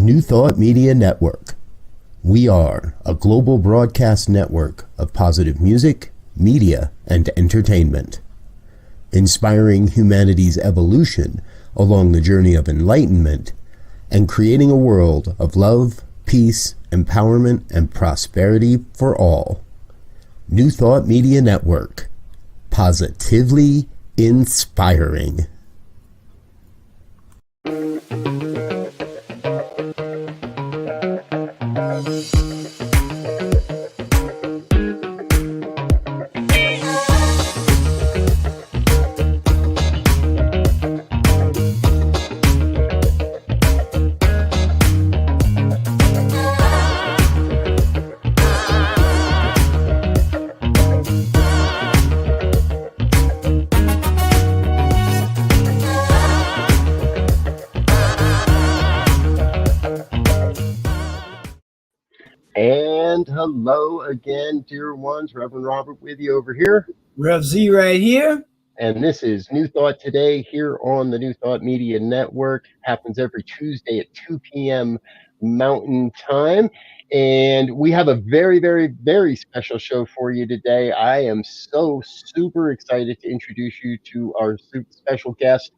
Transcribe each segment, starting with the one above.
New Thought Media Network. We are a global broadcast network of positive music, media, and entertainment, inspiring humanity's evolution along the journey of enlightenment and creating a world of love, peace, empowerment, and prosperity for all. New Thought Media Network. Positively inspiring. And hello again, dear ones. Reverend Robert with you over here. Rev Z right here. And this is New Thought Today here on the New Thought Media Network. Happens every Tuesday at 2 p.m. Mountain Time. And we have a very, very, very special show for you today. I am so super excited to introduce you to our super special guest.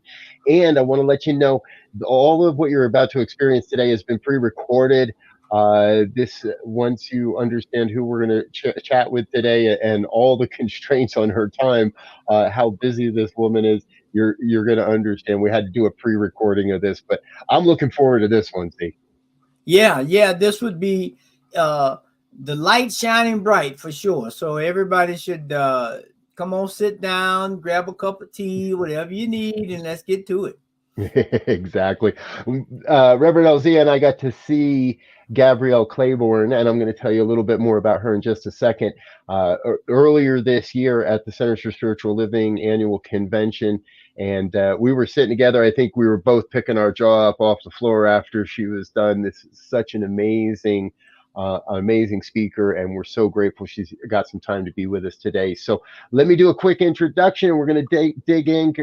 And I want to let you know all of what you're about to experience today has been pre-recorded. Once you understand who we're going to chat with today and all the constraints on her time, how busy this woman is, you're going to understand. We had to do a pre-recording of this, but I'm looking forward to this one, Steve. Yeah, this would be the light shining bright for sure. So everybody should come on, sit down, grab a cup of tea, whatever you need, and let's get to it. Exactly. Reverend LZ and I got to see Gabrielle Claiborne, and I'm going to tell you a little bit more about her in just a second. Earlier this year at the Centers for Spiritual Living annual convention, and we were sitting together. I think we were both picking our jaw up off the floor after she was done. This is such an amazing speaker, and we're so grateful she's got some time to be with us today. So let me do a quick introduction. We're going to dig in.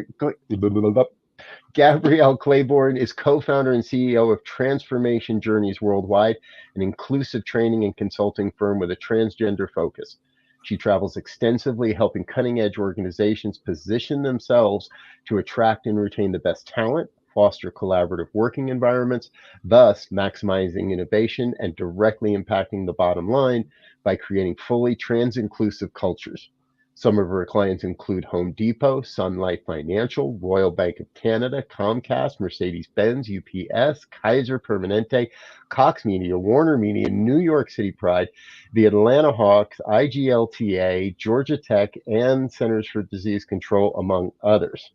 Gabrielle Claiborne is co-founder and CEO of Transformation Journeys Worldwide, an inclusive training and consulting firm with a transgender focus. She travels extensively, helping cutting-edge organizations position themselves to attract and retain the best talent, foster collaborative working environments, thus maximizing innovation and directly impacting the bottom line by creating fully trans-inclusive cultures. Some of her clients include Home Depot, Sun Life Financial, Royal Bank of Canada, Comcast, Mercedes-Benz, UPS, Kaiser Permanente, Cox Media, Warner Media, New York City Pride, the Atlanta Hawks, IGLTA, Georgia Tech, and Centers for Disease Control, among others.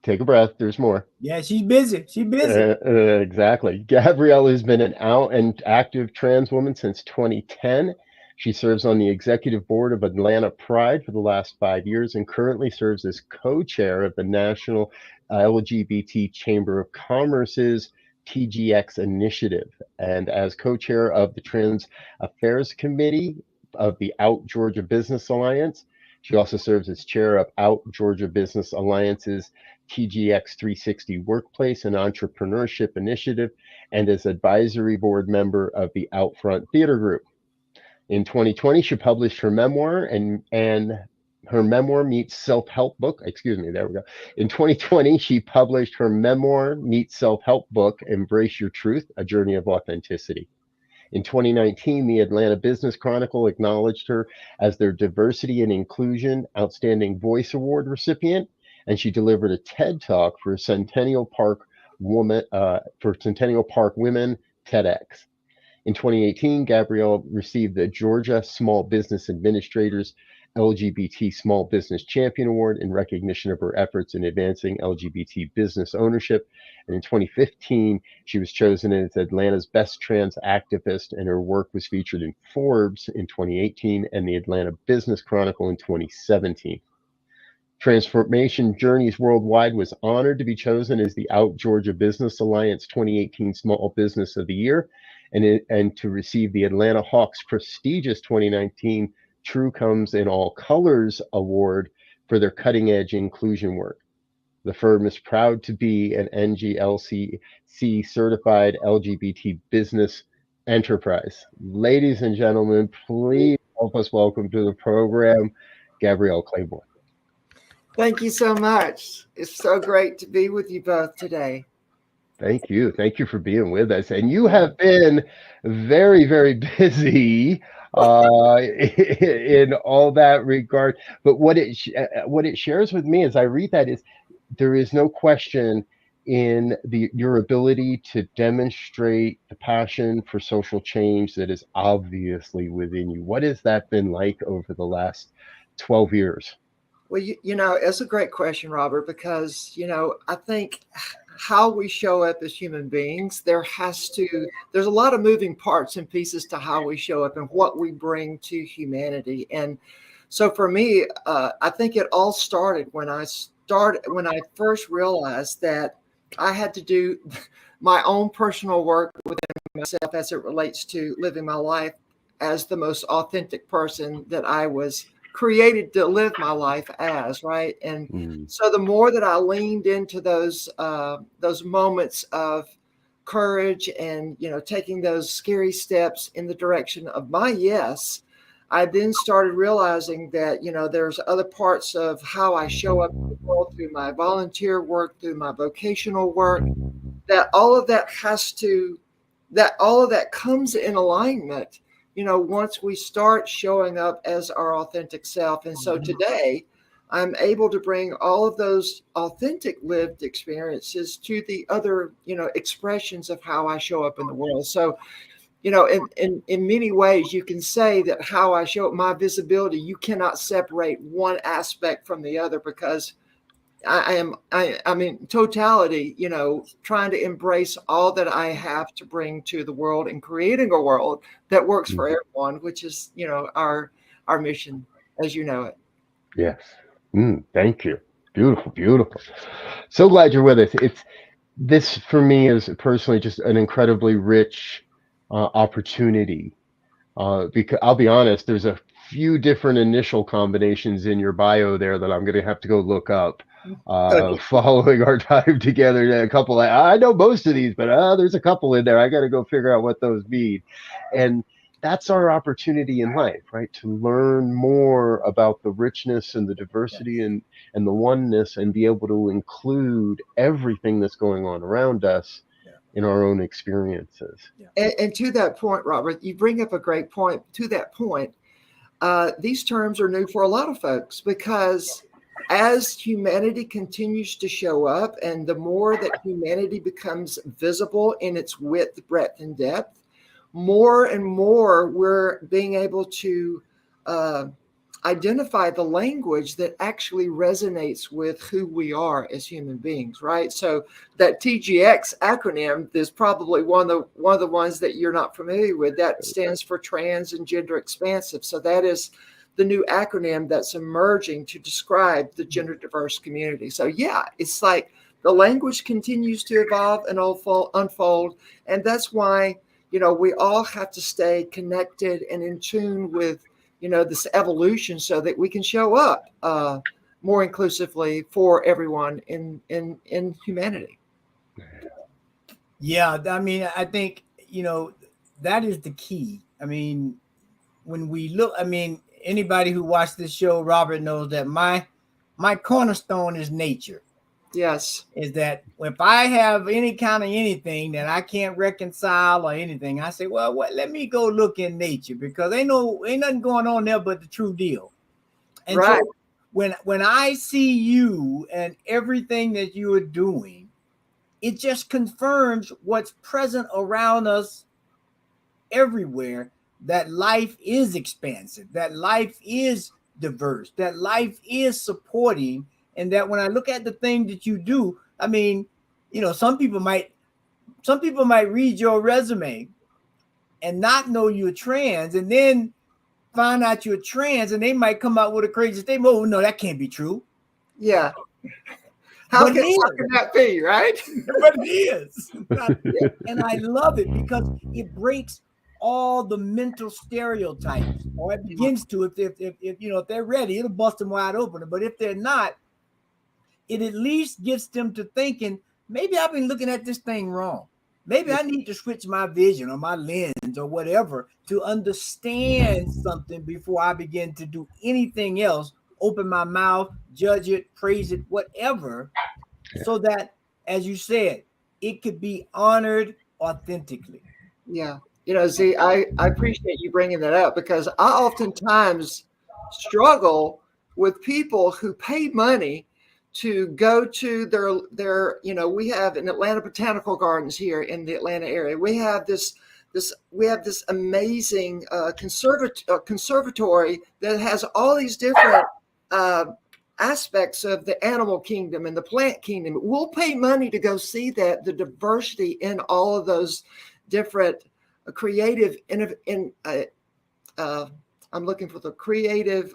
Take a breath. There's more. Yeah, she's busy. Exactly. Gabrielle has been an out and active trans woman since 2010. She serves on the executive board of Atlanta Pride for the last 5 years and currently serves as co-chair of the National LGBT Chamber of Commerce's TGX initiative and as co-chair of the Trans Affairs Committee of the Out Georgia Business Alliance. She also serves as chair of Out Georgia Business Alliance's TGX 360 Workplace and Entrepreneurship Initiative and as advisory board member of the Outfront Theater Group. In 2020, she published her memoir and her memoir meets self-help book. There we go. In 2020, she published her memoir meets self-help book, Embrace Your Truth, A Journey of Authenticity. In 2019, the Atlanta Business Chronicle acknowledged her as their Diversity and Inclusion Outstanding Voice Award recipient, and she delivered a TED Talk for Centennial Park Women TEDx. In 2018, Gabrielle received the Georgia Small Business Administrators LGBT Small Business Champion Award in recognition of her efforts in advancing LGBT business ownership. And in 2015, she was chosen as Atlanta's best trans activist, and her work was featured in Forbes in 2018 and the Atlanta Business Chronicle in 2017. Transformation Journeys Worldwide was honored to be chosen as the Out Georgia Business Alliance 2018 Small Business of the Year and to receive the Atlanta Hawks' prestigious 2019 True Comes in All Colors Award for their cutting-edge inclusion work. The firm is proud to be an NGLCC certified LGBT business enterprise. Ladies and gentlemen, please help us welcome to the program Gabrielle Cleveland. Thank you so much. It's so great to be with you both today. Thank you. Thank you for being with us. And you have been very, very busy in all that regard. But what it shares with me as I read that is there is no question in your ability to demonstrate the passion for social change that is obviously within you. What has that been like over the last 12 years? Well, it's a great question, Robert, because, I think how we show up as human beings, there's a lot of moving parts and pieces to how we show up and what we bring to humanity. And so for me, I think it all started when I first realized that I had to do my own personal work within myself as it relates to living my life as the most authentic person that I was created to live my life as, right? And so the more that I leaned into those moments of courage and, taking those scary steps in the direction of my yes, I then started realizing that, there's other parts of how I show up in the world through my volunteer work, through my vocational work, that all of that comes in alignment, once we start showing up as our authentic self. And so today I'm able to bring all of those authentic lived experiences to the other, expressions of how I show up in the world. So, in many ways, you can say that how I show up, my visibility, you cannot separate one aspect from the other, because I'm in totality, trying to embrace all that I have to bring to the world and creating a world that works for everyone, which is, our mission, as you know it. Yes. Thank you. Beautiful, beautiful. So glad you're with us. This for me is personally just an incredibly rich opportunity. Because I'll be honest, there's a few different initial combinations in your bio there that I'm going to have to go look up following our time together. A couple, I know most of these, but there's a couple in there. I got to go figure out what those mean. And that's our opportunity in life, right? To learn more about the richness and the diversity and the oneness, and be able to include everything that's going on around us in our own experiences. And to that point, Robert, you bring up a great point. To that point, these terms are new for a lot of folks, because as humanity continues to show up, and the more that humanity becomes visible in its width, breadth, and depth, more and more we're being able to identify the language that actually resonates with who we are as human beings, right? So that TGX acronym is probably one of the ones that you're not familiar with. That stands for trans and gender expansive. So that is the new acronym that's emerging to describe the gender diverse community. So yeah, it's like the language continues to evolve and unfold. And that's why, we all have to stay connected and in tune with, this evolution, so that we can show up more inclusively for everyone in humanity. Yeah, I mean, I think, that is the key. I mean, when we look, anybody who watched this show, Robert, knows that my cornerstone is nature. Yes. Is that if I have any kind of anything that I can't reconcile or anything, I say, well, let me go look in nature, because ain't nothing going on there but the true deal. And right. So when I see you and everything that you are doing, it just confirms what's present around us everywhere, that life is expansive, that life is diverse, that life is supporting. And that when I look at the thing that you do, some people might read your resume and not know you're trans, and then find out you're trans, and they might come out with a crazy statement. Oh, no, that can't be true. Yeah. How can that be, right? But it is. And I love it, because it breaks all the mental stereotypes, or it begins to. If they're ready, it'll bust them wide open. But if they're not, it at least gets them to thinking, maybe I've been looking at this thing wrong. Maybe I need to switch my vision or my lens or whatever to understand something before I begin to do anything else, open my mouth, judge it, praise it, whatever, so that, as you said, it could be honored authentically. Yeah. You know, Z, I appreciate you bringing that up, because I oftentimes struggle with people who pay money to go to their, you know, we have in Atlanta Botanical Gardens here in the Atlanta area. We have this amazing conservatory that has all these different aspects of the animal kingdom and the plant kingdom. We'll pay money to go see that, the diversity in all of those different creative, I'm looking for the creative,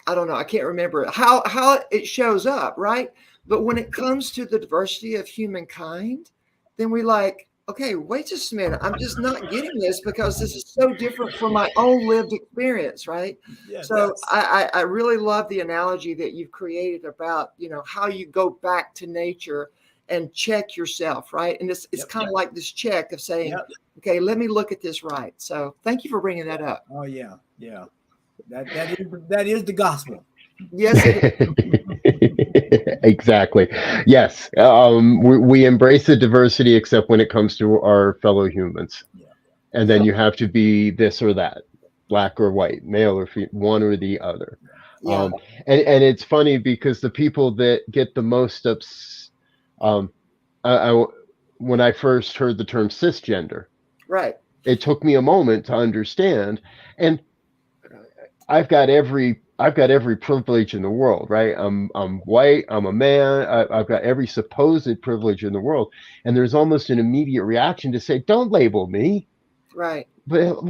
I don't know, I can't remember how it shows up, right? But when it comes to the diversity of humankind, then we like, okay, wait just a minute. I'm just not getting this because this is so different from my own lived experience, right? Yes, so I really love the analogy that you've created about, you know, how you go back to nature and check yourself, right? And it's kind of like this check of saying, okay, let me look at this right. So thank you for bringing that up. Oh yeah, yeah. That is the gospel. Yes, it is. Exactly. Yes. We embrace the diversity, except when it comes to our fellow humans. Yeah. And then you have to be this or that, black or white, male or female, one or the other. Yeah. And it's funny because the people that get the most when I first heard the term cisgender, right, it took me a moment to understand. And I've got every privilege in the world, right? I'm white, I'm a man, I've got every supposed privilege in the world. And there's almost an immediate reaction to say, don't label me. right. But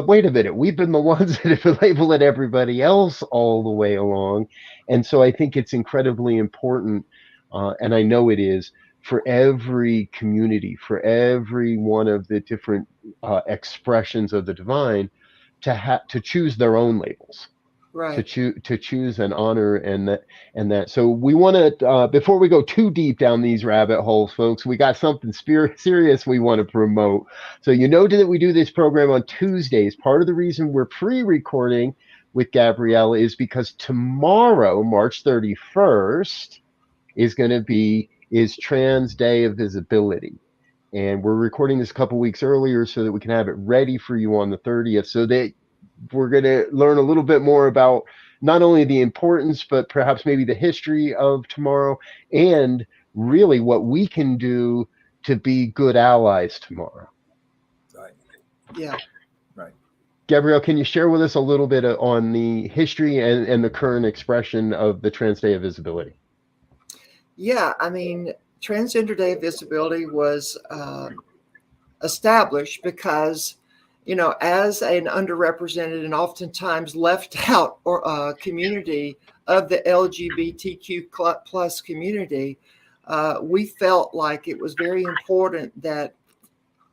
wait a minute. We've been the ones that have been labeling everybody else all the way along. And so I think it's incredibly important, and I know it is, for every community, for every one of the different expressions of the divine, to choose their own labels. Right. To choose and honor and that. So we want to, before we go too deep down these rabbit holes, folks, we got something serious we want to promote. So you know that we do this program on Tuesdays. Part of the reason we're pre-recording with Gabrielle is because tomorrow, March 31st, is Trans Day of Visibility. And we're recording this a couple weeks earlier so that we can have it ready for you on the 30th, so that we're going to learn a little bit more about not only the importance, but perhaps maybe the history of tomorrow, and really what we can do to be good allies tomorrow. Right. Yeah. Right. Gabrielle, can you share with us a little bit on the history and the current expression of the Trans Day of Visibility? Yeah. I mean, Transgender Day Visibility was established because, you know, as an underrepresented and oftentimes left out community of the LGBTQ plus community, we felt like it was very important that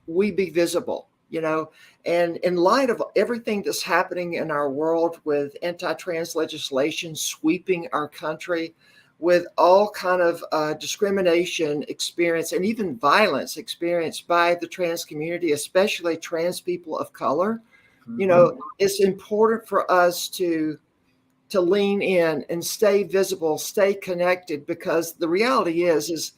we be visible, you know, and in light of everything that's happening in our world with anti-trans legislation sweeping our country, with all kind of discrimination experience and even violence experienced by the trans community, especially trans people of color, you know, it's important for us to lean in and stay visible, stay connected, because the reality is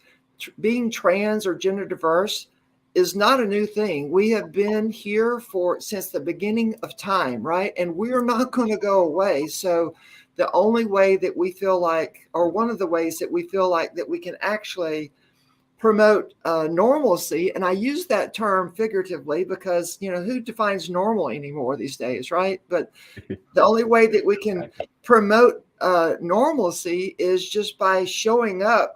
being trans or gender diverse is not a new thing. We have been here since the beginning of time, right? And we're not going to go away. So the only way that we feel like, or one of the ways that we feel like that we can actually promote normalcy, and I use that term figuratively because, you know, who defines normal anymore these days, right? But the only way that we can promote normalcy is just by showing up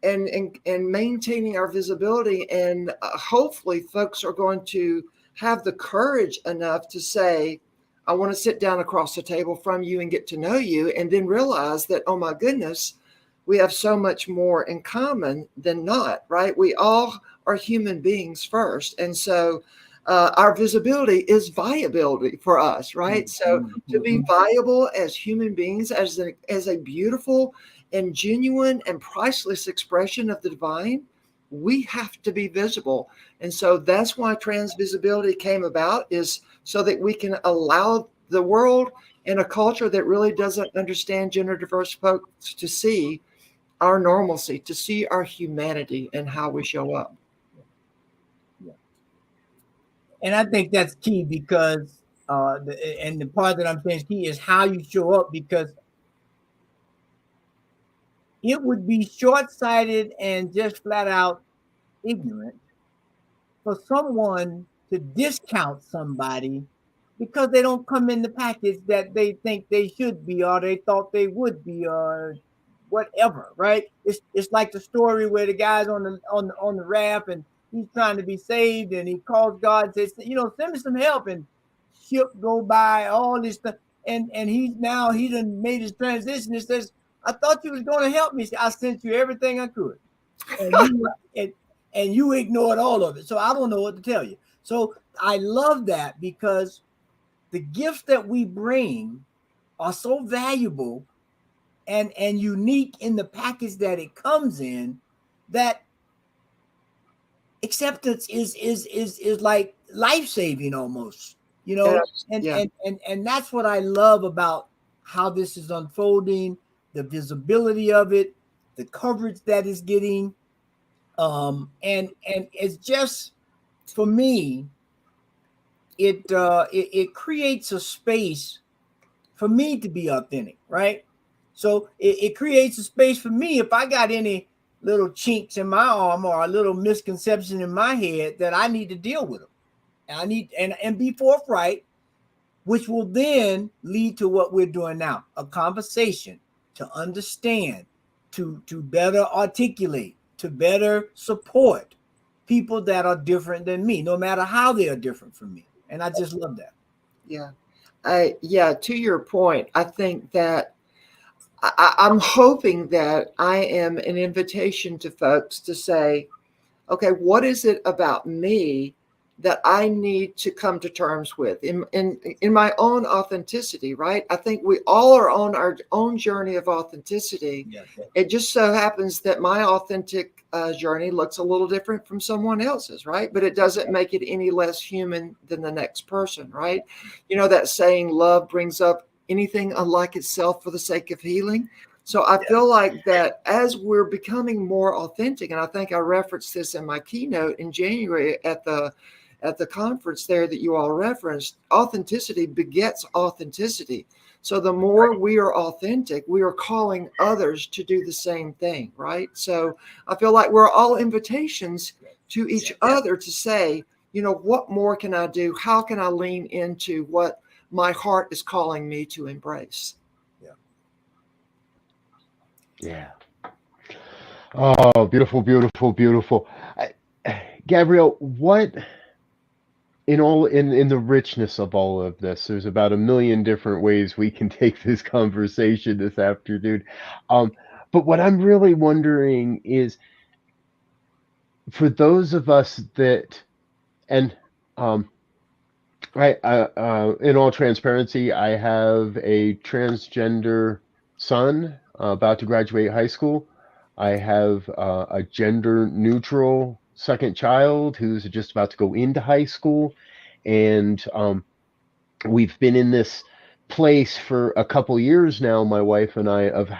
and maintaining our visibility. And hopefully folks are going to have the courage enough to say, I want to sit down across the table from you and get to know you, and then realize that, oh my goodness, we have so much more in common than not, right? We all are human beings first. And so our visibility is viability for us, right? So to be viable as human beings, as a beautiful and genuine and priceless expression of the divine, we have to be visible. And so that's why trans visibility came about, is so that we can allow the world in a culture that really doesn't understand gender diverse folks to see our normalcy, to see our humanity and how we show up. And I think that's key, because the part that I'm saying is key is how you show up, because it would be short-sighted and just flat out ignorant for someone to discount somebody because they don't come in the package that they think they should be, or they thought they would be, or whatever, right? It's like the story where the guy's on the raft and he's trying to be saved, and he calls God and says, send me some help, and ship go by, all this stuff, and he done made his transition. It says, I thought you was going to help me. I sent you everything I could, and you ignored all of it. So I don't know what to tell you. So I love that, because the gifts that we bring are so valuable and unique in the package that it comes in, that acceptance is like life-saving almost, and that's what I love about how this is unfolding, the visibility of it, the coverage that is getting, and it's just, for me, it creates a space for me to be authentic, right? So it creates a space for me, if I got any little chinks in my arm or a little misconception in my head, that I need to deal with them. And I need and be forthright, which will then lead to what we're doing now, a conversation to understand, to better articulate, to better support people that are different than me, no matter how they are different from me. And I just love that. Yeah. To your point, I think that I'm hoping that I am an invitation to folks to say, okay, what is it about me that I need to come to terms with in my own authenticity, right? I think we all are on our own journey of authenticity. Yes. It just so happens that my authentic journey looks a little different from someone else's, right? But it doesn't make it any less human than the next person, right? You know that saying, love brings up anything unlike itself for the sake of healing. So I feel like that as we're becoming more authentic, and I think I referenced this in my keynote in January at the conference there that you all referenced, authenticity begets authenticity. So the more we are authentic, we are calling others to do the same thing, right? So I feel like we're all invitations to each other to say, what more can I do? How can I lean into what my heart is calling me to embrace? Yeah. Oh, beautiful, beautiful, beautiful. Gabrielle, what in the richness of all of this, there's about a million different ways we can take this conversation this afternoon. But what I'm really wondering is, for those of us that, and in all transparency, I have a transgender son about to graduate high school. I have a gender neutral second child who's just about to go into high school. And we've been in this place for a couple years now, my wife and I, of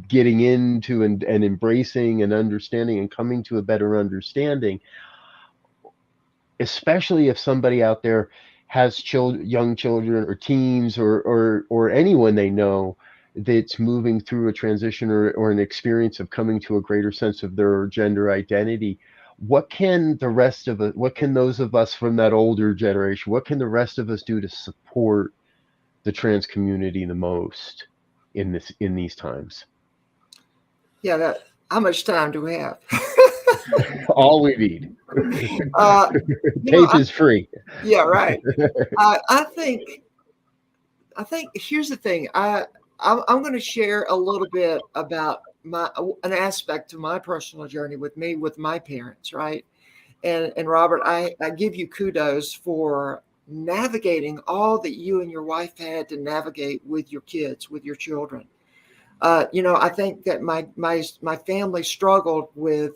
getting into and embracing and understanding and coming to a better understanding, especially if somebody out there has young children or teens or anyone they know that's moving through a transition or an experience of coming to a greater sense of their gender identity. What can those of us from that older generation, what can the rest of us do to support the trans community the most in these times? Yeah, how much time do we have? All we need. Tape is free. Yeah, right. I think here's the thing. I'm going to share a little bit about an aspect of my personal journey with my parents, right? And Robert, I give you kudos for navigating all that you and your wife had to navigate with your kids, with your children. I think that my family struggled with,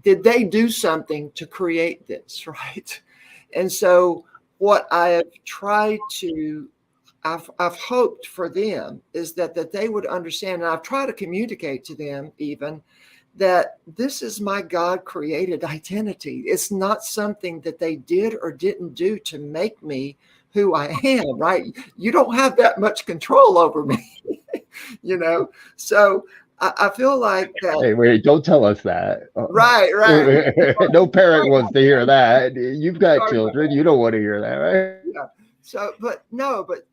did they do something to create this, right? And so what I have tried to, I've hoped for them is that they would understand, and I've tried to communicate to them even that this is my God created identity. It's not something that they did or didn't do to make me who I am, right? You don't have that much control over me, So I feel like that. Hey, wait, don't tell us that. Right. No parent wants to hear that. You've got Sorry about children. that. You don't want to hear that, right? Yeah. So, but no, but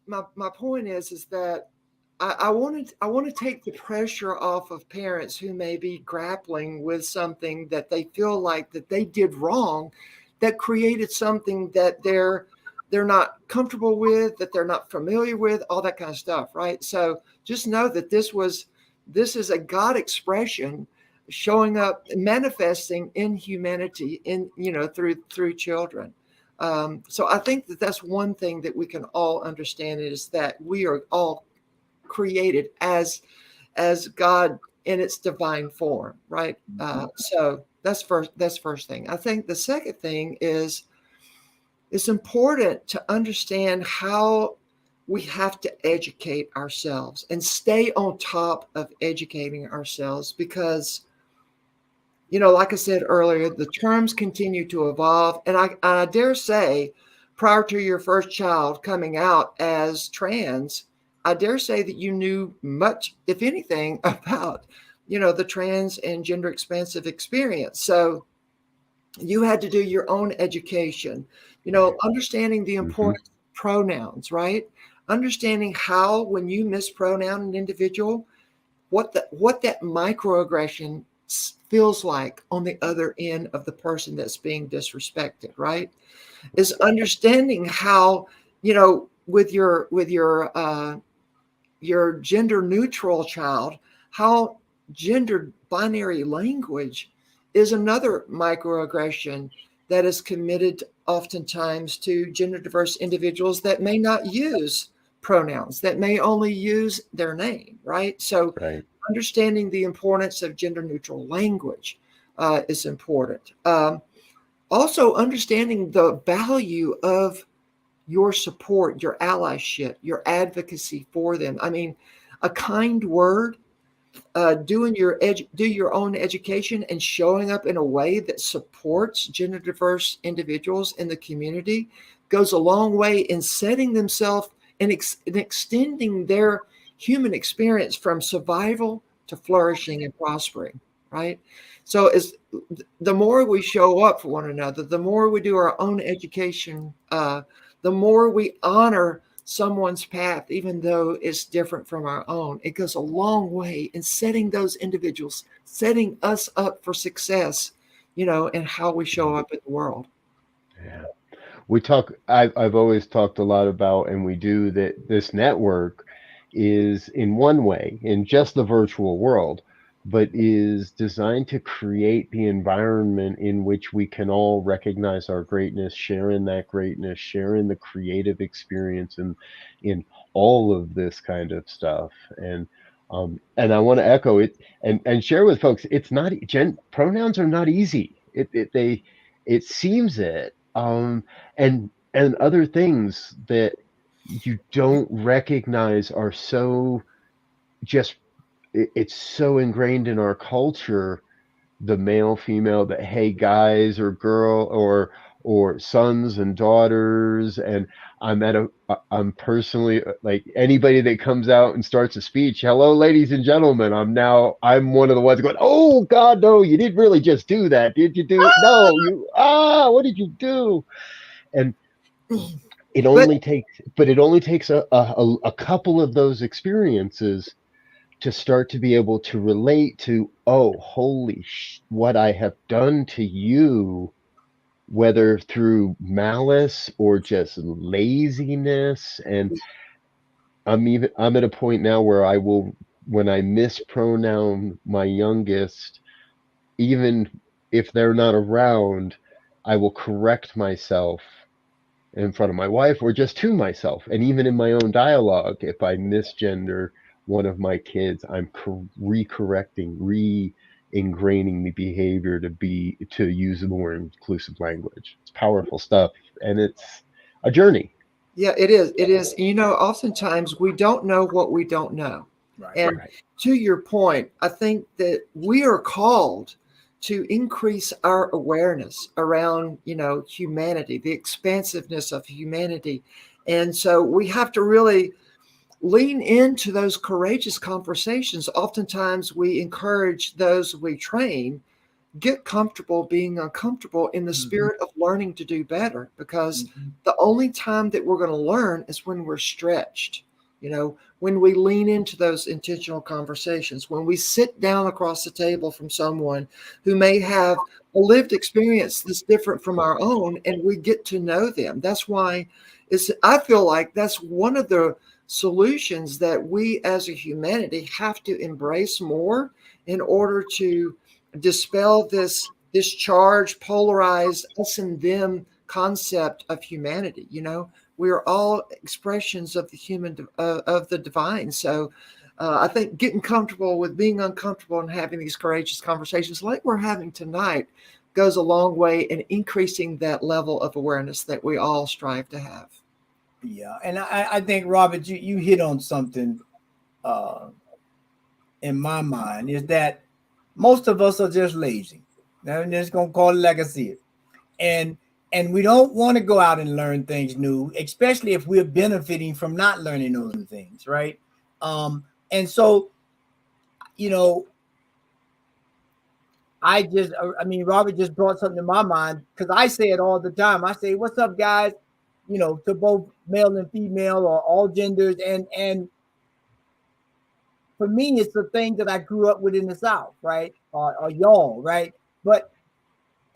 my point is that I want to take the pressure off of parents who may be grappling with something that they feel like that they did wrong, that created something that they're not comfortable with, that they're not familiar with, all that kind of stuff, right? So just know that this is a God expression showing up, manifesting in humanity, through children. So I think that that's one thing that we can all understand is that we are all created as God in its divine form, right? So that's first thing. I think the second thing is it's important to understand how we have to educate ourselves and stay on top of educating ourselves because, like I said earlier, the terms continue to evolve. And I dare say, prior to your first child coming out as trans, I dare say that you knew much, if anything, about, the trans and gender expansive experience. So you had to do your own education, understanding the importance of pronouns, right? Understanding how, when you mispronoun an individual, what that microaggression feels like on the other end of the person that's being disrespected, right? Is understanding how, with your gender neutral child, how gender binary language is another microaggression that is committed oftentimes to gender diverse individuals that may not use pronouns, that may only use their name, right? So Right. understanding the importance of gender neutral language is important. Also understanding the value of your support, your allyship, your advocacy for them. I mean, a kind word, do your own education and showing up in a way that supports gender diverse individuals in the community goes a long way in setting themselves and extending their human experience from survival to flourishing and prospering, right? So the more we show up for one another, the more we do our own education, the more we honor someone's path, even though it's different from our own. It goes a long way in setting those individuals, setting us up for success, and how we show up in the world. Yeah. I've always talked a lot about, and we do, that this network is in one way, in just the virtual world, but is designed to create the environment in which we can all recognize our greatness, share in that greatness, share in the creative experience, and in all of this kind of stuff. And I want to echo it and share with folks, it's not pronouns are not easy. It seems it. And other things that you don't recognize are so just it's so ingrained in our culture, the male female, that hey, guys or girl or sons and daughters. And I'm personally, like, anybody that comes out and starts a speech, hello ladies and gentlemen, I'm one of the ones going, oh god, no, you didn't really just do that, did you? No, what did you do? And it But only takes a couple of those experiences to start to be able to relate to, oh, what I have done to you, whether through malice or just laziness. And I'm at a point now where when I mispronoun my youngest, even if they're not around, I will correct myself in front of my wife or just to myself. And even in my own dialogue, if I misgender, one of my kids, I'm re-correcting, re-ingraining the behavior to use a more inclusive language. It's powerful stuff, and it's a journey. Yeah, it is. It is. You know, oftentimes we don't know what we don't know. Right. And Right. to your point, I think that we are called to increase our awareness around, you know, humanity, the expansiveness of humanity. And so we have to really lean into those courageous conversations. Oftentimes we encourage those we train get comfortable being uncomfortable in the spirit of learning to do better, because the only time that we're going to learn is when we're stretched, you know, when we lean into those intentional conversations, when we sit down across the table from someone who may have a lived experience that's different from our own, and we get to know them. That's why I feel like that's one of the solutions that we as a humanity have to embrace more in order to dispel this charged, polarized us and them concept of humanity. You know, we are all expressions of the human, of the divine. So I think getting comfortable with being uncomfortable and having these courageous conversations like we're having tonight goes a long way in increasing that level of awareness that we all strive to have. Yeah, and I think, Robert, you hit on something in my mind, is that most of us are just lazy. I'm just gonna call it like I see it, and we don't want to go out and learn things new, especially if we're benefiting from not learning those new things, right? And so, you know, I mean, Robert just brought something to my mind, because I say it all the time. I say, "What's up, guys?" You know, to both male and female or all genders, and for me, it's the thing that I grew up with in the South, right? Or y'all, right?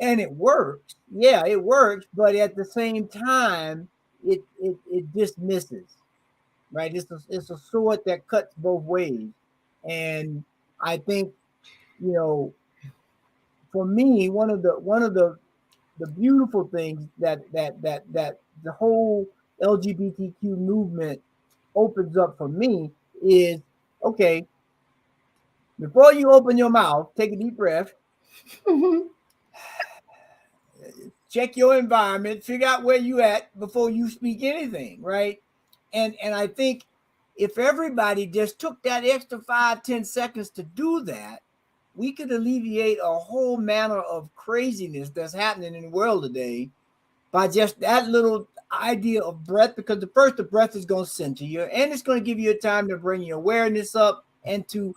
And it works. Yeah, it works. But at the same time, it dismisses, right? It's a sword that cuts both ways. And I think, you know, for me, one of the beautiful things that the whole LGBTQ movement opens up for me is, okay, before you open your mouth, take a deep breath, check your environment, figure out where you at before you speak anything, right? And I think if everybody just took that extra 5-10 seconds to do that, we could alleviate a whole manner of craziness that's happening in the world today by just that little idea of breath. Because the breath is going to center you, and it's going to give you a time to bring your awareness up and to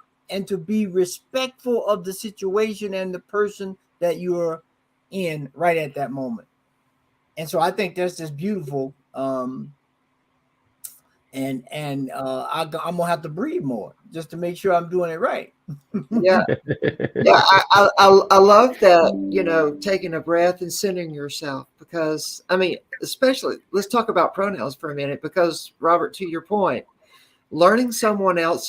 be respectful of the situation and the person that you're in right at that moment. And so I think that's just beautiful. And I'm gonna have to breathe more just to make sure I'm doing it right. Yeah. Yeah, I love that, you know, taking a breath and centering yourself, because I mean, especially let's talk about pronouns for a minute, because Robert, to your point, learning someone's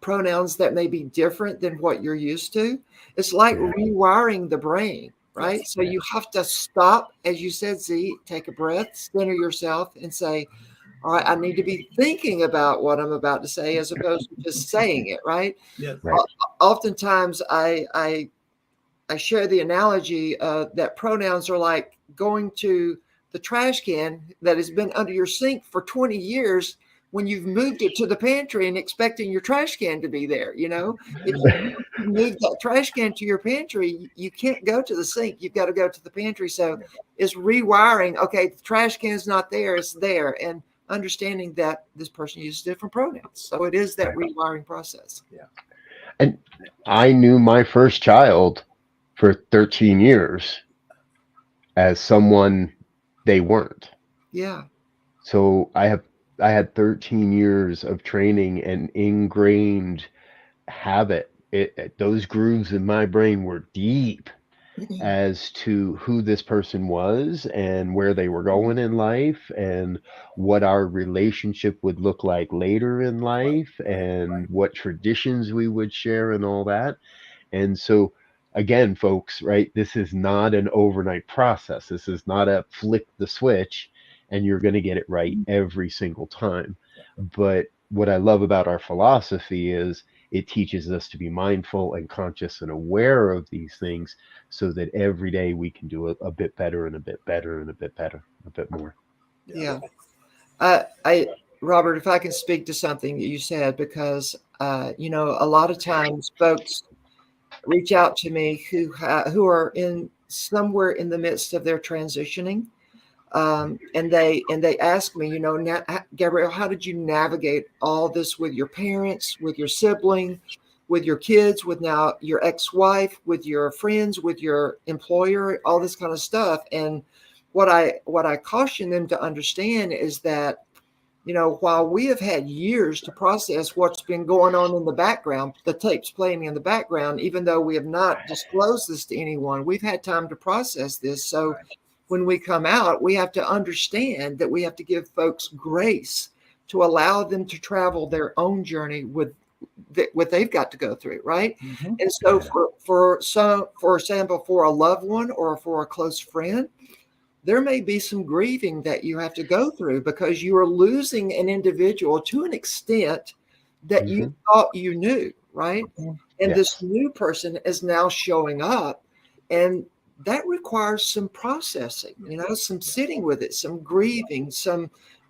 pronouns that may be different than what you're used to, it's like rewiring the brain, right? Yes. So you have to stop, as you said, Z, take a breath, center yourself, and say, all right, I need to be thinking about what I'm about to say as opposed to just saying it, right? Yes. Right. Oftentimes I share the analogy that pronouns are like going to the trash can that has been under your sink for 20 years when you've moved it to the pantry and expecting your trash can to be there. You know, if you move that trash can to your pantry, you can't go to the sink. You've got to go to the pantry. So it's rewiring. Okay, the trash can is not there. It's there. And understanding that this person uses different pronouns. So it is that rewiring process. Yeah. And I knew my first child for 13 years as someone they weren't. Yeah. So I had 13 years of training and ingrained habit. Those grooves in my brain were deep as to who this person was and where they were going in life and what our relationship would look like later in life and what traditions we would share and all that. And so, again, folks, right, this is not an overnight process. This is not a flick the switch and you're going to get it right every single time. But what I love about our philosophy is it teaches us to be mindful and conscious and aware of these things so that every day we can do a bit better and a bit better and a bit better, a bit more. Yeah. Robert, if I can speak to something that you said, because, a lot of times folks reach out to me who are in somewhere in the midst of their transitioning. And they ask me, Gabrielle, how did you navigate all this with your parents, with your sibling, with your kids, with now your ex-wife, with your friends, with your employer, all this kind of stuff? And what I caution them to understand is that, while we have had years to process what's been going on in the background, the tapes playing in the background, even though we have not disclosed this to anyone, we've had time to process this. So when we come out, we have to understand that we have to give folks grace to allow them to travel their own journey with what they've got to go through, right? Mm-hmm. And so for example, for a loved one or for a close friend, there may be some grieving that you have to go through because you are losing an individual to an extent that you thought you knew, right? And this new person is now showing up, and that requires some processing, some sitting with it, some grieving,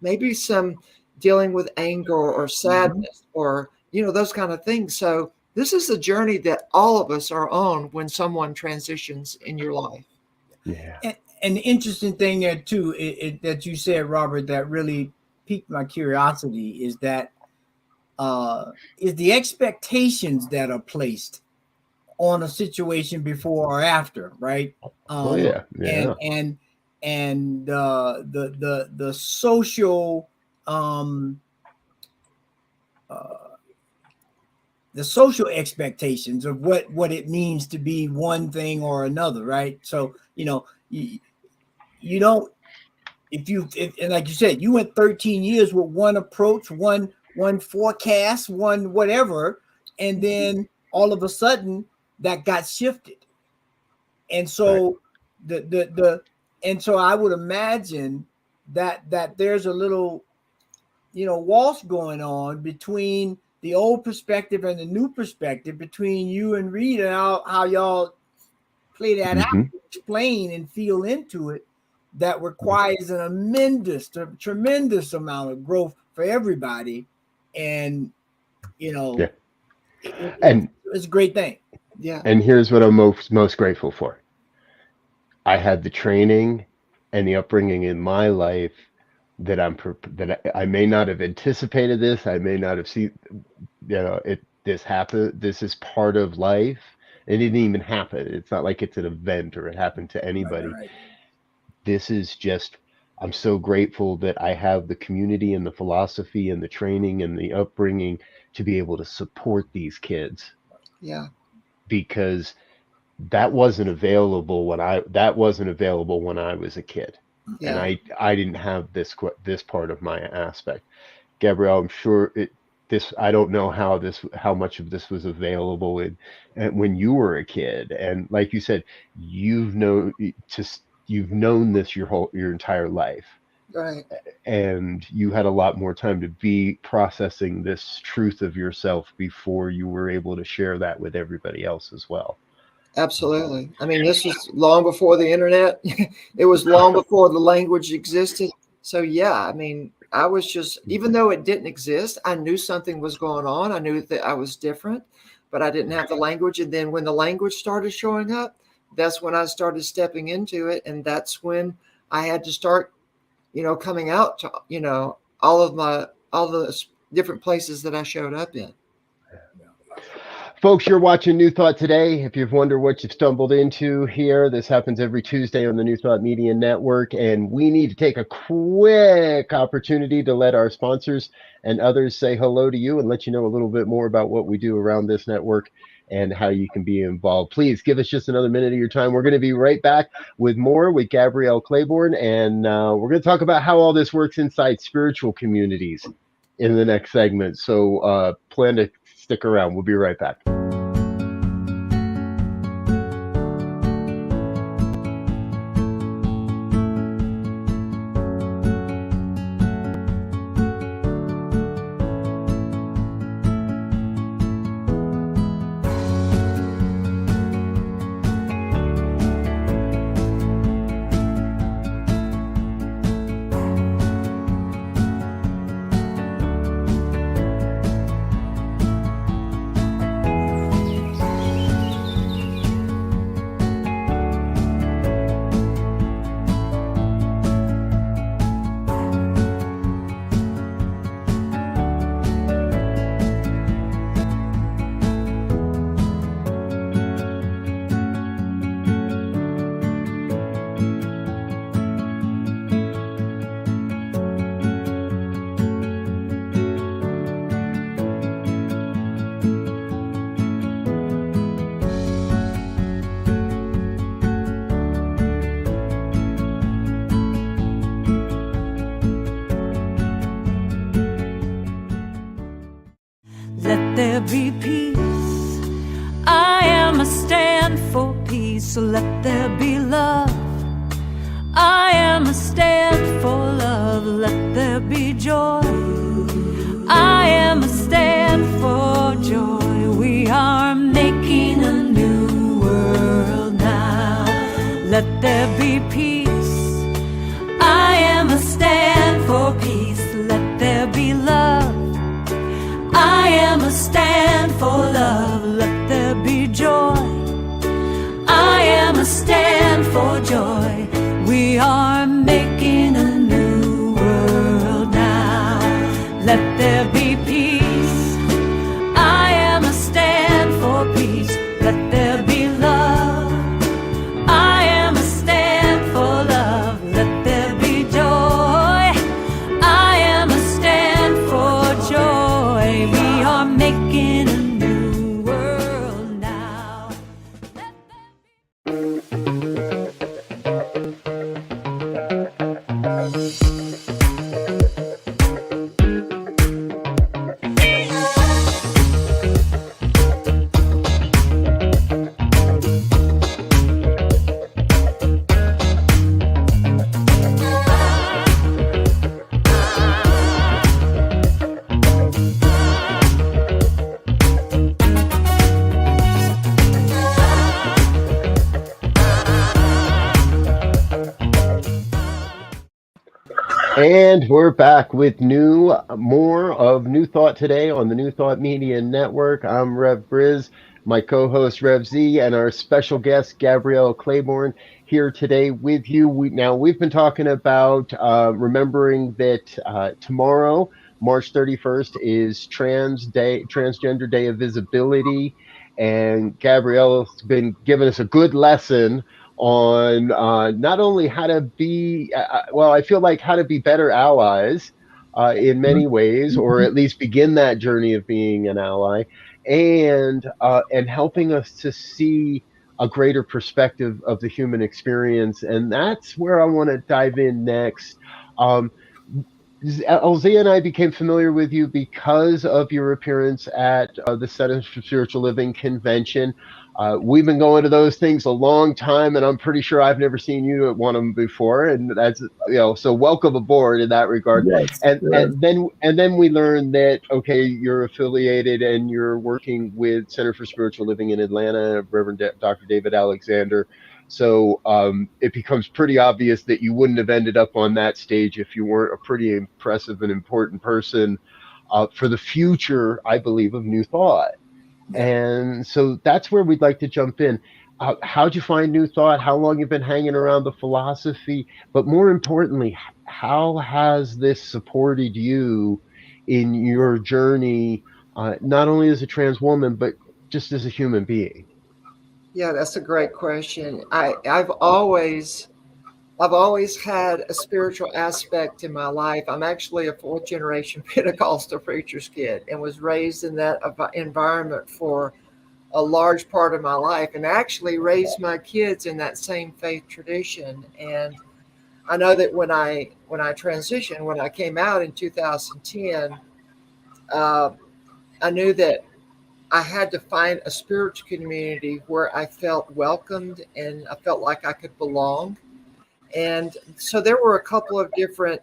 maybe some dealing with anger or sadness or, those kind of things. So this is a journey that all of us are on when someone transitions in your life. Yeah. And the interesting thing there too, that you said, Robert, that really piqued my curiosity is that is the expectations that are placed on a situation before or after, right? Yeah. And the social the social expectations of what it means to be one thing or another, right? So you don't, and like you said, you went 13 years with one approach, one forecast, one whatever, and then all of a sudden that got shifted. And so and so I would imagine that there's a little, waltz going on between the old perspective and the new perspective, between you and Rita, how y'all play that out, explain and feel into it. That requires a tremendous amount of growth for everybody. And, it's a great thing. Yeah. And here's what I'm most grateful for. I had the training and the upbringing in my life that I may not have anticipated this. I may not have seen, this happened. This is part of life. It didn't even happen. It's not like it's an event or it happened to anybody. Right. This is just, I'm so grateful that I have the community and the philosophy and the training and the upbringing to be able to support these kids. Yeah. Because that wasn't available when I was a kid. Yeah. And I didn't have this part of my aspect. Gabrielle, I'm sure I don't know how much of this was available when you were a kid. And like you said, you've known this your entire life. Right. And you had a lot more time to be processing this truth of yourself before you were able to share that with everybody else as well. Absolutely. I mean, this was long before the internet. It was long before the language existed. So yeah, I mean, I was just, even though it didn't exist, I knew something was going on. I knew that I was different, but I didn't have the language. And then when the language started showing up, that's when I started stepping into it. And that's when I had to start, coming out to, all the different places that I showed up in. Folks, you're watching New Thought Today. If you've wondered what you've stumbled into here, this happens every Tuesday on the New Thought Media Network, and we need to take a quick opportunity to let our sponsors and others say hello to you and let you know a little bit more about what we do around this network and how you can be involved. Please give us just another minute of your time. We're going to be right back with more with Gabrielle Claiborne, and we're going to talk about how all this works inside spiritual communities in the next segment. So plan to stick around. We'll be right back. be peace. I am a stand for peace, so let there be love. I am a stand for love, let there be joy. I am a stand for joy. We are making a new world now. Let there be peace. I am a stand for peace, let there be love. I am a stand for love, let there be joy. I am a stand for joy. We are making a new world now. Let there be peace. I am a stand for peace. Let there be love. I am a stand for love. Let there be joy. I am a stand for joy. We are making a new world now. And we're back with more of New Thought today on the New Thought Media Network. I'm Rev BRZ, my co-host Rev Z, and our special guest Gabrielle Claiborne here today with you. We've been talking about remembering that tomorrow, March 31st, is Transgender Day of Visibility, and Gabrielle's been giving us a good lesson on not only how to be, I feel like how to be better allies in many ways, or at least begin that journey of being an ally, and helping us to see a greater perspective of the human experience. And that's where I want to dive in next. LZ and I became familiar with you because of your appearance at the Center for Spiritual Living convention. We've been going to those things a long time, and I'm pretty sure I've never seen you at one of them before. And that's, so welcome aboard in that regard. Yes, and then we learned that, okay, you're affiliated and you're working with Center for Spiritual Living in Atlanta, Reverend Dr. David Alexander. So it becomes pretty obvious that you wouldn't have ended up on that stage if you weren't a pretty impressive and important person for the future, I believe, of New Thought. Yeah. And so that's where we'd like to jump in. How'd you find New Thought? How long you've been hanging around the philosophy? But more importantly, how has this supported you in your journey, not only as a trans woman, but just as a human being? Yeah, that's a great question. I've always had a spiritual aspect in my life. I'm actually a fourth generation Pentecostal preacher's kid and was raised in that environment for a large part of my life, and actually raised my kids in that same faith tradition. And I know that when I transitioned, when I came out in 2010, I knew that I had to find a spiritual community where I felt welcomed and I felt like I could belong. And so there were a couple of different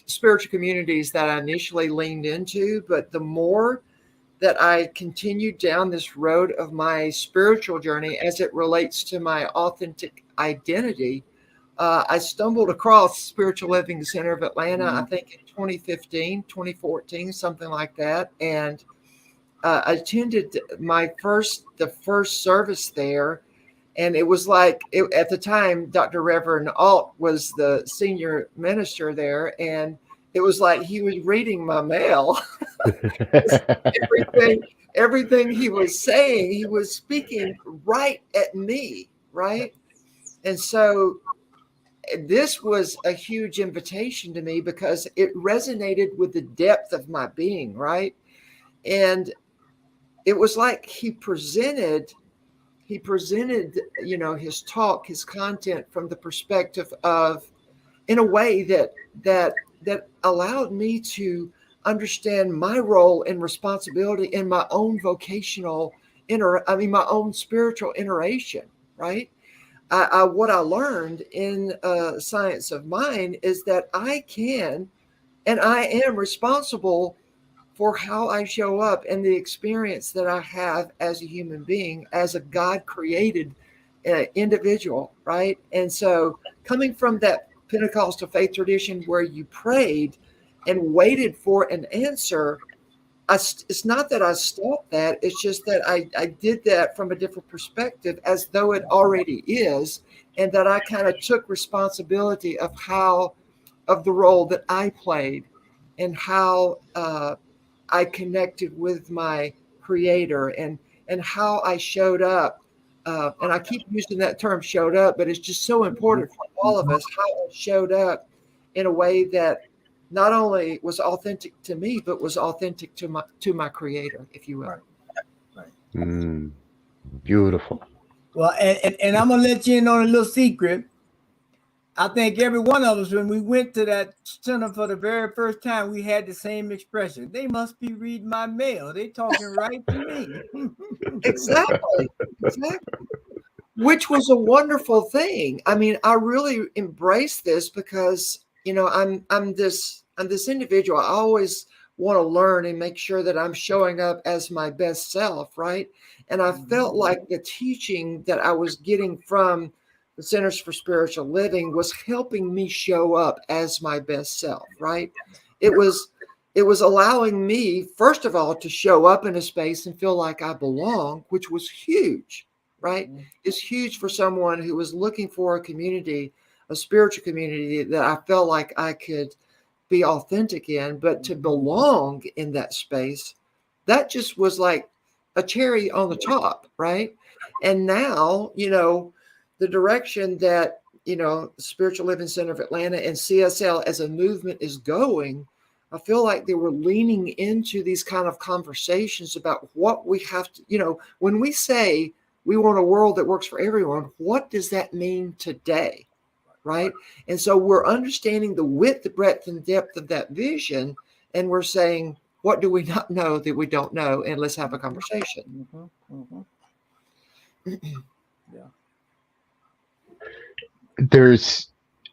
spiritual communities that I initially leaned into, but the more that I continued down this road of my spiritual journey as it relates to my authentic identity, I stumbled across Spiritual Living Center of Atlanta, I think in 2015, 2014, something like that. And I attended the first service there. And it was like, at the time, Dr. Reverend Alt was the senior minister there. And it was like he was reading my mail. everything he was saying, he was speaking right at me, right? And so this was a huge invitation to me because it resonated with the depth of my being, right? And it was like he presented, his talk, his content from the perspective of, in a way that allowed me to understand my role and responsibility in my own vocational my own spiritual iteration, right? What I learned in Science of Mind is that I can and I am responsible for how I show up and the experience that I have as a human being, as a God created individual, right? And so coming from that Pentecostal faith tradition where you prayed and waited for an answer, it's not that I stopped that. It's just that I did that from a different perspective as though it already is. And that I kind of took responsibility of the role that I played and how I connected with my creator and how I showed up. And I keep using that term showed up, but it's just so important for all of us how I showed up in a way that not only was authentic to me, but was authentic to my creator, if you will. Right. Beautiful. Well, and I'm gonna let you in on a little secret. I think every one of us, when we went to that center for the very first time, we had the same expression. They must be reading my mail. They talking right to me. Exactly. Which was a wonderful thing. I mean, I really embraced this because, I'm this individual. I always want to learn and make sure that I'm showing up as my best self, right? And I felt like the teaching that I was getting from the Centers for Spiritual Living was helping me show up as my best self, right? It was allowing me, first of all, to show up in a space and feel like I belong, which was huge, right? It's huge for someone who was looking for a community, a spiritual community that I felt like I could be authentic in, but to belong in that space, that just was like a cherry on the top, right? And now, the direction that, Spiritual Living Center of Atlanta and CSL as a movement is going, I feel like they were leaning into these kind of conversations about what we have to, when we say we want a world that works for everyone, what does that mean today? Right. And so we're understanding the width, the breadth, and depth of that vision. And we're saying, what do we not know that we don't know? And let's have a conversation. Yeah. There's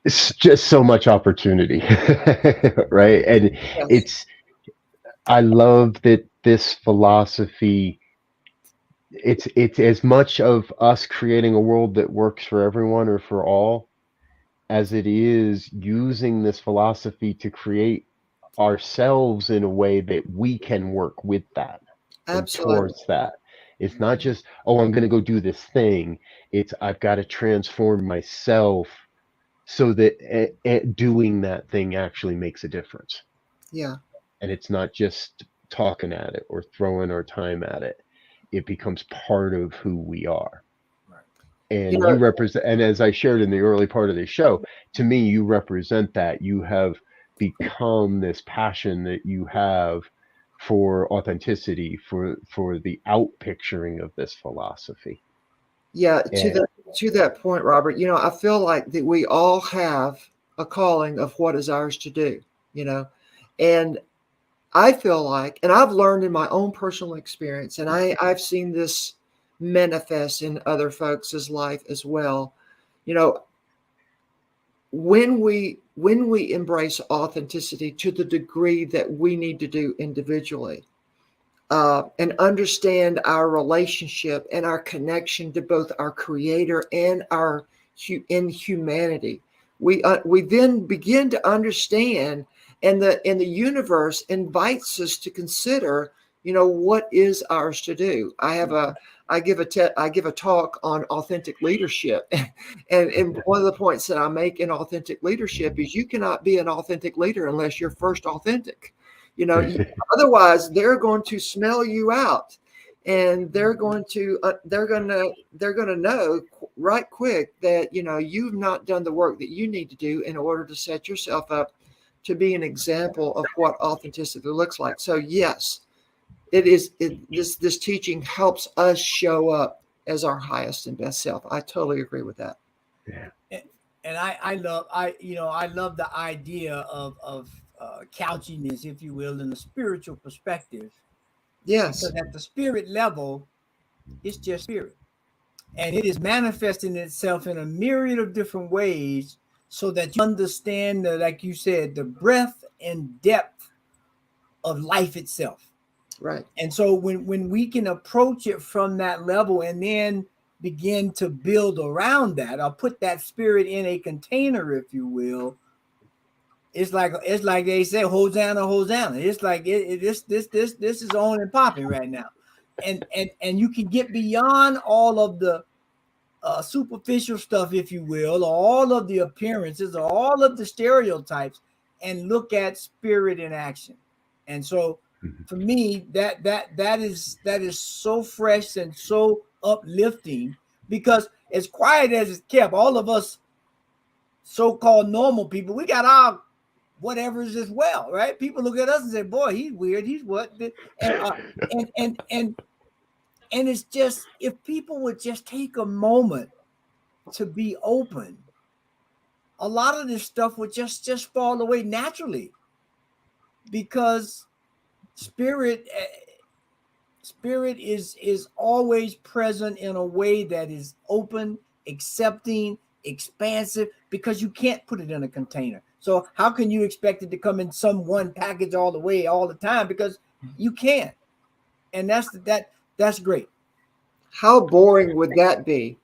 just so much opportunity, right? And Yes. I love that this philosophy, it's as much of us creating a world that works for everyone or for all as it is using this philosophy to create ourselves in a way that we can work with that and towards that. It's not just, oh, I'm going to go do this thing. It's I've got to transform myself so that doing that thing actually makes a difference. Yeah. And it's not just talking at it or throwing our time at it. It becomes part of who we are. And you represent, and as I shared in the early part of the show, to me, you represent that. You have become this passion that you have for authenticity, for the outpicturing of this philosophy. Yeah, to that point, Robert, I feel like that we all have a calling of what is ours to do, and I feel like, and I've learned in my own personal experience, and I've seen this manifest in other folks' life as well. When we embrace authenticity to the degree that we need to do individually, and understand our relationship and our connection to both our creator and our in humanity, we then begin to understand, and the universe invites us to consider, what is ours to do. I give a talk on authentic leadership, and one of the points that I make in authentic leadership is you cannot be an authentic leader unless you're first authentic. Otherwise they're going to smell you out, and they're going to know right quick that you've not done the work that you need to do in order to set yourself up to be an example of what authenticity looks like. So yes, this teaching helps us show up as our highest and best self. I totally agree with that. Yeah. And I love the idea of couchiness, if you will, in the spiritual perspective. Yes. So at the spirit level, it's just spirit. And it is manifesting itself in a myriad of different ways so that you understand, like you said, the breadth and depth of life itself. Right. And so when we can approach it from that level and then begin to build around that, or put that spirit in a container, if you will, it's like they say, Hosanna, Hosanna. It's like this is on and popping right now. And you can get beyond all of the superficial stuff, if you will, or all of the appearances, or all of the stereotypes, and look at spirit in action. And so for me, that is so fresh and so uplifting, because as quiet as it's kept, all of us so-called normal people, we got our whatever's as well, right? People look at us and say, boy, he's weird, he's what? And it's just, if people would just take a moment to be open, a lot of this stuff would just fall away naturally, because spirit is always present in a way that is open, accepting, expansive, because you can't put it in a container. So how can you expect it to come in some one package all the way all the time? Because you can't. And that's great. How boring would that be?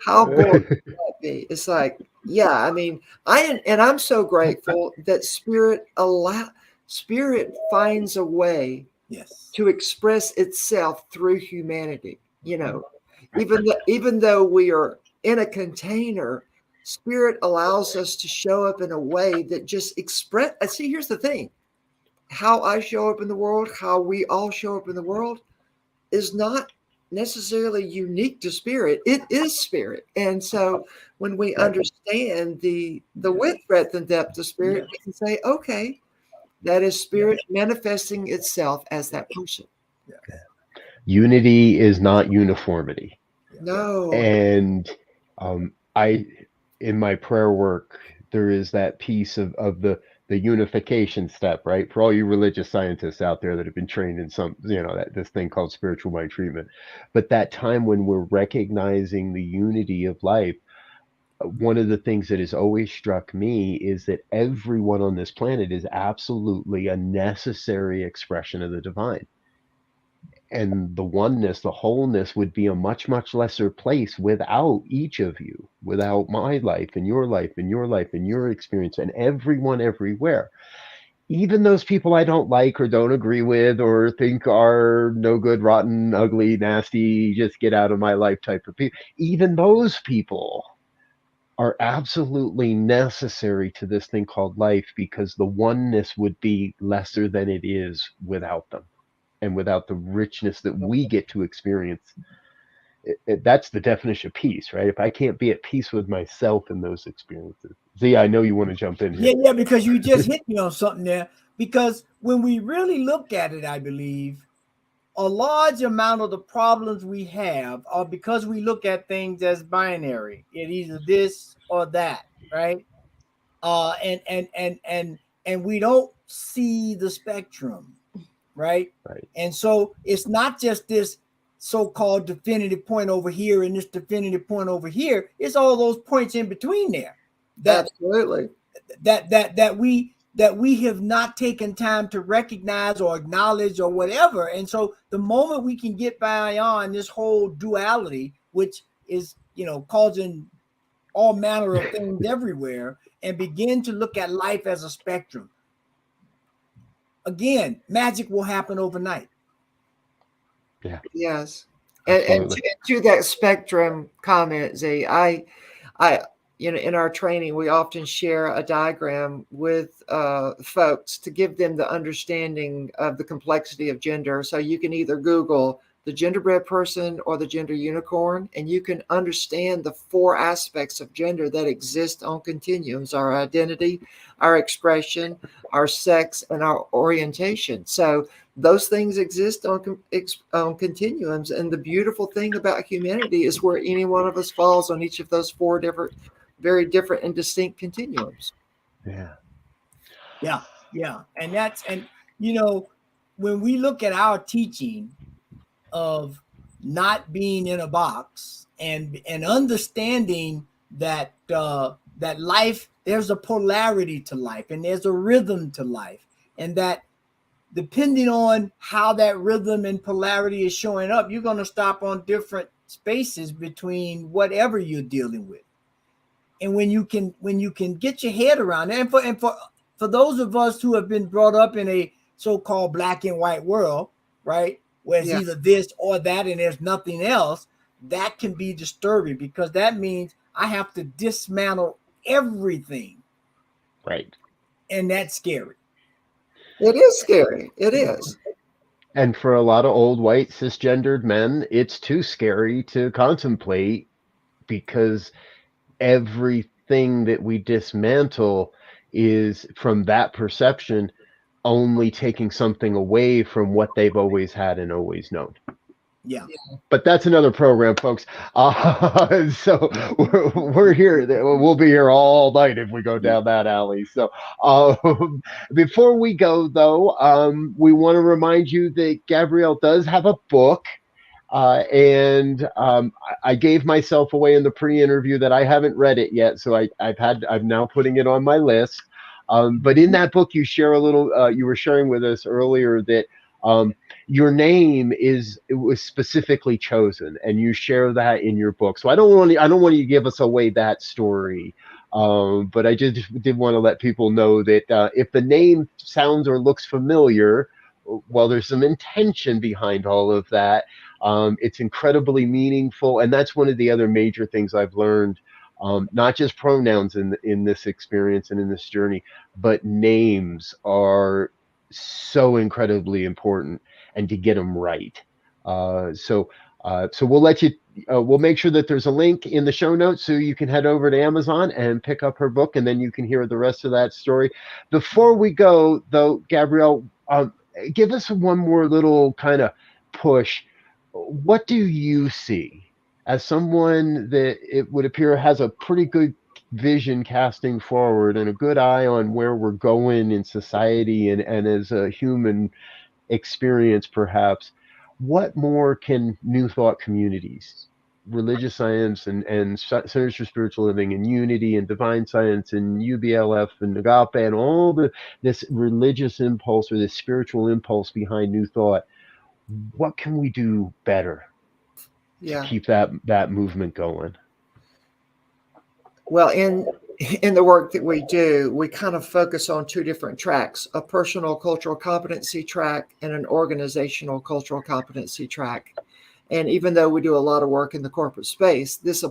How boring would that be? It's like, yeah, I mean, I'm so grateful that spirit finds a way, yes, to express itself through humanity. You know, even though we are in a container, spirit allows us to show up in a way that just express. See, here's the thing: how I show up in the world, how we all show up in the world, is not necessarily unique to spirit. It is spirit. And so when we understand the width, breadth, and depth of spirit, we can say, okay, that is spirit manifesting itself as that person. Unity is not uniformity. No. And in my prayer work, there is that piece of the unification step, right? For all you religious scientists out there that have been trained in some, this thing called spiritual mind treatment. But that time when we're recognizing the unity of life, one of the things that has always struck me is that everyone on this planet is absolutely a necessary expression of the divine. And the oneness, the wholeness would be a much, much lesser place without each of you, without my life and your life and your life and your experience and everyone everywhere. Even those people I don't like or don't agree with or think are no good, rotten, ugly, nasty, just get out of my life type of people, even those people are absolutely necessary to this thing called life, because the oneness would be lesser than it is without them. And without the richness that we get to experience. That's the definition of peace, right? If I can't be at peace with myself in those experiences. Z, I know you want to jump in here. Yeah, because you just hit me on something there. Because when we really look at it, I believe a large amount of the problems we have are because we look at things as binary. It's either this or that, right? And we don't see the spectrum. Right. And so it's not just this so-called definitive point over here and this definitive point over here. It's all those points in between there. Absolutely. That we have not taken time to recognize or acknowledge or whatever. And so the moment we can get beyond this whole duality, which is, causing all manner of things everywhere, and begin to look at life as a spectrum, again, magic will happen overnight. Yeah. Yes. And to that spectrum comment, Z, I in our training, we often share a diagram with folks to give them the understanding of the complexity of gender. So you can either Google the genderbread person or the gender unicorn, and you can understand the 4 aspects of gender that exist on continuums: our identity, our expression, our sex, and our orientation. So those things exist on continuums. And the beautiful thing about humanity is where any one of us falls on each of those 4 very different and distinct continuums. Yeah. Yeah. Yeah. And you know, when we look at our teaching of not being in a box and understanding that that life, there's a polarity to life and there's a rhythm to life, and that depending on how that rhythm and polarity is showing up, you're going to stop on different spaces between whatever you're dealing with. And when you can get your head around it, and for those of us who have been brought up in a so-called black and white world, right, where it's either this or that and there's nothing else, that can be disturbing, because that means I have to dismantle everything. Right. And that's scary. It is scary. It is. And for a lot of old white cisgendered men, it's too scary to contemplate, because everything that we dismantle is, from that perception, only taking something away from what they've always had and always known. Yeah. But that's another program, folks. So we're here. We'll be here all night if we go down that alley. So before we go, though, we want to remind you that Gabrielle does have a book. And I gave myself away in the pre-interview that I haven't read it yet, so I'm now putting it on my list. But in that book, you share a little. You were sharing with us earlier that your name was specifically chosen, and you share that in your book. So I don't want you to give us away that story. But I did want to let people know that if the name sounds or looks familiar, well, there's some intention behind all of that. It's incredibly meaningful, and that's one of the other major things I've learned. Not just pronouns in this experience and in this journey, but names are so incredibly important, and to get them right. So we'll let you. We'll make sure that there's a link in the show notes so you can head over to Amazon and pick up her book, and then you can hear the rest of that story. Before we go, though, Gabrielle, give us one more little kind of push. What do you see as someone that it would appear has a pretty good vision casting forward and a good eye on where we're going in society and as a human experience, perhaps? What more can New Thought communities, religious science and Centers for Spiritual Living and Unity and Divine Science and UBLF and Agape and all this religious impulse or this spiritual impulse behind New Thought, what can we do better to keep that movement going? Well, in the work that we do, we kind of focus on two different tracks: a personal cultural competency track and an organizational cultural competency track. And even though we do a lot of work in the corporate space, this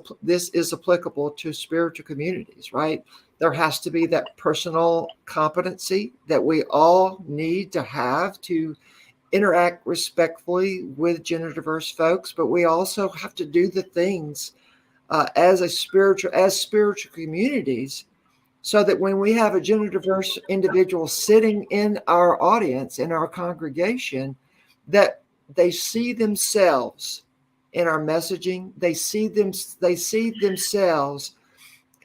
is applicable to spiritual communities, right? There has to be that personal competency that we all need to have to interact respectfully with gender diverse folks, but we also have to do the things as spiritual communities, so that when we have a gender diverse individual sitting in our audience, in our congregation, that they see themselves in our messaging, they see themselves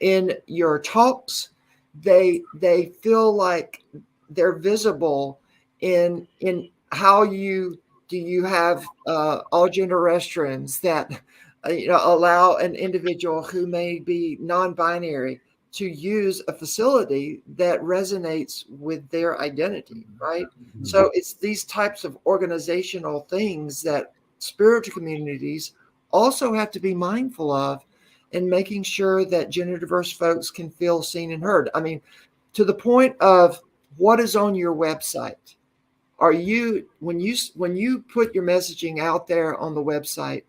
in your talks, they feel like they're visible in how you have all gender restrooms that allow an individual who may be non-binary to use a facility that resonates with their identity, right? Mm-hmm. So it's these types of organizational things that spiritual communities also have to be mindful of in making sure that gender diverse folks can feel seen and heard. I mean, to the point of what is on your website. Are you, when you put your messaging out there on the website,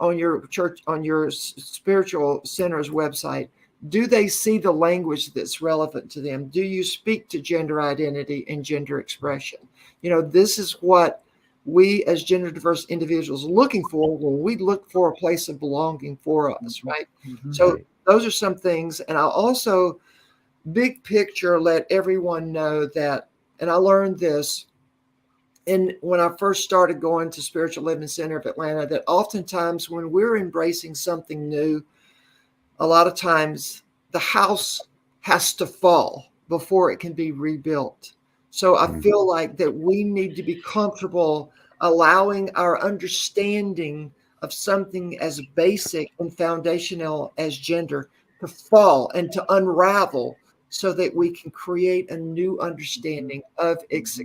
on your church, on your spiritual center's website, do they see the language that's relevant to them? Do you speak to gender identity and gender expression? This is what we as gender diverse individuals are looking for when we look for a place of belonging for us, right? Mm-hmm. So those are some things. And I'll also, big picture, let everyone know that, and I learned this when I first started going to Spiritual Living Center of Atlanta, that oftentimes when we're embracing something new, a lot of times the house has to fall before it can be rebuilt. So I feel like that we need to be comfortable allowing our understanding of something as basic and foundational as gender to fall and to unravel so that we can create a new understanding of its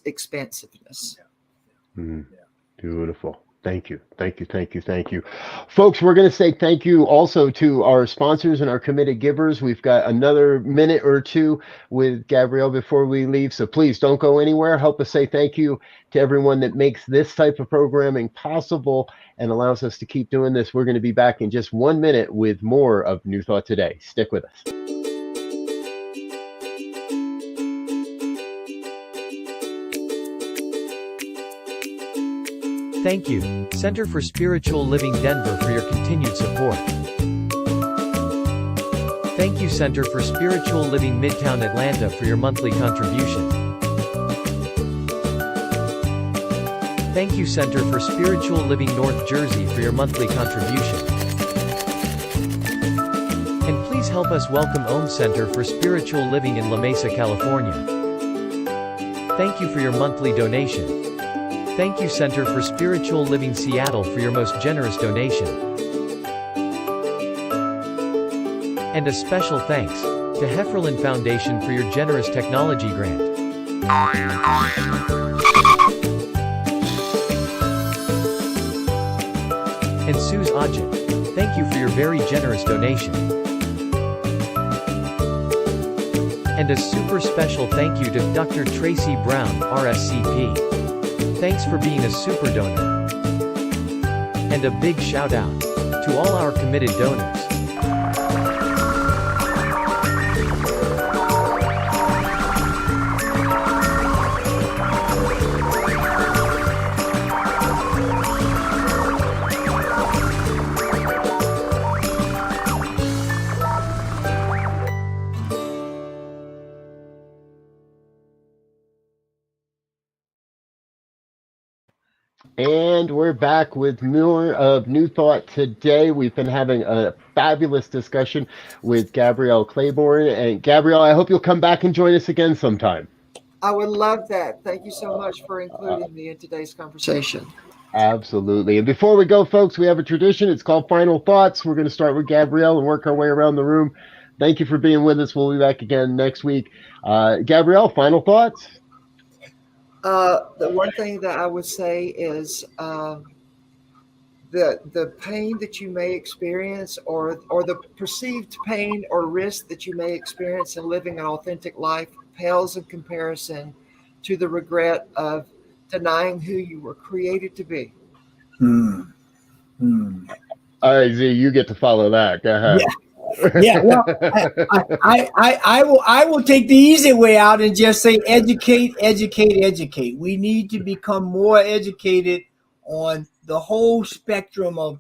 expansiveness. Beautiful. Thank you. Thank you. Thank you. Thank you. Folks, we're going to say thank you also to our sponsors and our committed givers. We've got another minute or two with Gabrielle before we leave. So please don't go anywhere. Help us say thank you to everyone that makes this type of programming possible and allows us to keep doing this. We're going to be back in just 1 minute with more of New Thought Today. Stick with us. Thank you, Center for Spiritual Living Denver, for your continued support. Thank you, Center for Spiritual Living Midtown Atlanta, for your monthly contribution. Thank you, Center for Spiritual Living North Jersey, for your monthly contribution. And please help us welcome Om Center for Spiritual Living in La Mesa, California. Thank you for your monthly donation. Thank you, Center for Spiritual Living Seattle, for your most generous donation. And a special thanks to Hefferlin Foundation for your generous technology grant. And Suze Ajit, thank you for your very generous donation. And a super special thank you to Dr. Tracy Brown, RSCP. Thanks for being a super donor. And a big shout out to all our committed donors. And we're back with more of New Thought Today. We've been having a fabulous discussion with Gabrielle Claiborne. And Gabrielle, I hope you'll come back and join us again sometime. I would love that. Thank you so much for including me in today's conversation. Absolutely. And before we go, folks, we have a tradition. It's called Final Thoughts. We're going to start with Gabrielle and work our way around the room. Thank you for being with us. We'll be back again next week. Gabrielle, final thoughts? The one thing that I would say is the pain that you may experience or the perceived pain or risk that you may experience in living an authentic life pales in comparison to the regret of denying who you were created to be. All right, Z, you get to follow that. Go ahead. Yeah. Well, I will take the easy way out and just say educate. We need to become more educated on the whole spectrum of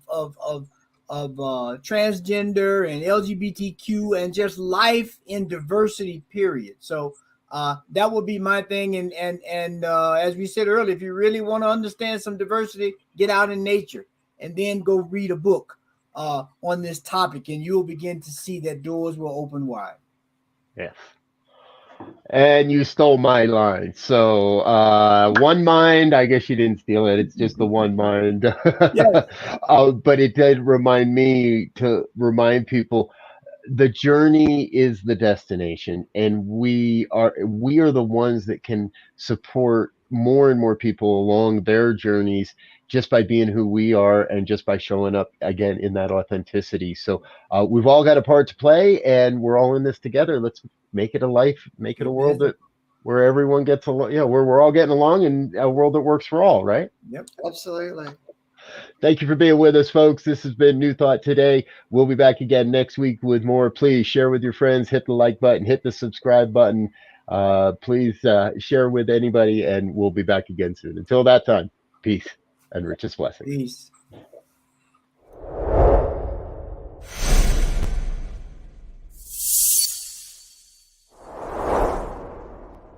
transgender and LGBTQ and just life in diversity, period. So that would be my thing. And as we said earlier, if you really want to understand some diversity, get out in nature and then go read a book on this topic, and you'll begin to see that doors will open wide. Yes. And you stole my line. So one mind, I guess you didn't steal it. It's just the one mind. Yes. But it did remind me to remind people the journey is the destination, and we are the ones that can support more and more people along their journeys just by being who we are and just by showing up again in that authenticity. So we've all got a part to play, and we're all in this together. Let's make it a life, make it a world that where everyone gets along, where we're all getting along, and a world that works for all, right? Yep, absolutely. Thank you for being with us, folks. This has been New Thought Today. We'll be back again next week with more. Please share with your friends, hit the like button, hit the subscribe button. Please share with anybody, and we'll be back again soon. Until that time, peace and richest blessings. Peace.